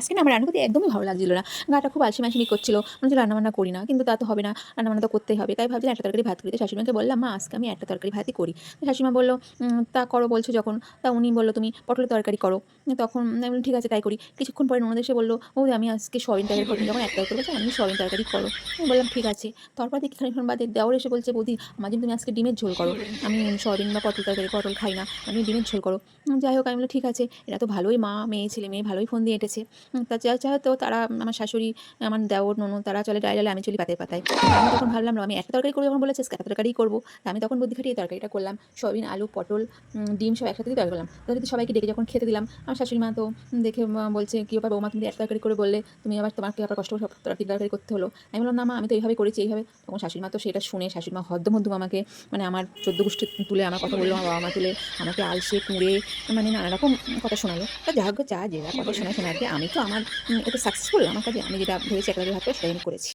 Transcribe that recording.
আজকে না আমার রান্না করতে একদমই ভালো লাগছিল না। গাটা খুব আলসেমি করছিল। মনে হচ্ছে রান্না-বান্না করি না। কিন্তু তা তো হবে না। রান্না-বান্না তো করতেই হবে। তাই ভাবছিলাম একটা তরকারি ভাত করি। তো শাশুড়িমাকে বললাম, "মা আজকে আমি একটা তরকারি ভাতই করি।" তো শাশুড়িমা বলল, তা করো বলছো যখন।" তা উনি বলল, "তুমি পটলের তরকারি করো।" তখন আমি বললাম, "ঠিক আছে তাই করি।" কিছুক্ষণ পরে ননদ এসে বলল, "বৌদি আমি আজকে সয়াবিন তরকারি করব।" যখন এক তরকারি বলছে, "আমি সয়াবিন তরকারি করো।" আমি বললাম, "ঠিক আছে।" তারপর দেখি খানিকক্ষণ বাদে দেওর এসে বলছে, "বৌদি আমার জন্য তুমি আজকে ডিমের ঝোল করো। আমি সয়াবিন বা পটল তরকারি পটল খাই না। আমি ডিমের ঝোল করো।" যাই হোক আমি বললাম, "ঠিক আছে।" এরা তো ভালোই মা, মেয়ে, ছেলে-মেয়ে ভালোই ফোন দিয়ে এঁটেছে। তা যেহেতু তারা আমার শাশুড়ি, আমার দেওর, ননদ তারা চলে ডালে, আমি চলি পাতায়, পাতায়। তা আমি তখন ভাবলাম আমি একটা তরকারি করব যখন বলেছে একটা তরকারিই করব। তা আমি তখন বুদ্ধি খাটিয়ে এই তরকারিটা করলাম। সয়াবিন, আলু, পটল, ডিম সব একসাথে দিয়ে তরকারি করলাম। তো যদি সবাইকে ডেকে যখন খেতে দিলাম, আমার শাশুড়ি মা তো দেখে বলছে, "কি ব্যাপার বৌমা তুমি একটা তরকারি করে বললে, তুমি আবার তোমাকে আবার কষ্ট করে সব তরকারি করতে হলো?" আমি বললাম, "না মা আমি তো এইভাবে করেছি এইভাবে।" তখন শাশুড়ি মা তো সেটা শুনে শাশুড়ি মা হদ্দমধ্যম আমাকে মানে আমার ১৪ গোষ্ঠী তুলে আমার কথা বলল, আমার বাবা মা তুলে আমাকে আলসে, কুঁড়ে মানে নানা রকম কথা শোনালো। তা যা হোক যা কথা শোনায় শোনাক গে। আমি তো আমার এতে সাকসেসফুল আমার কাজে। আমি যেটা ভেবেছি একেবারে ভাবতে সেটাই আমি করেছি।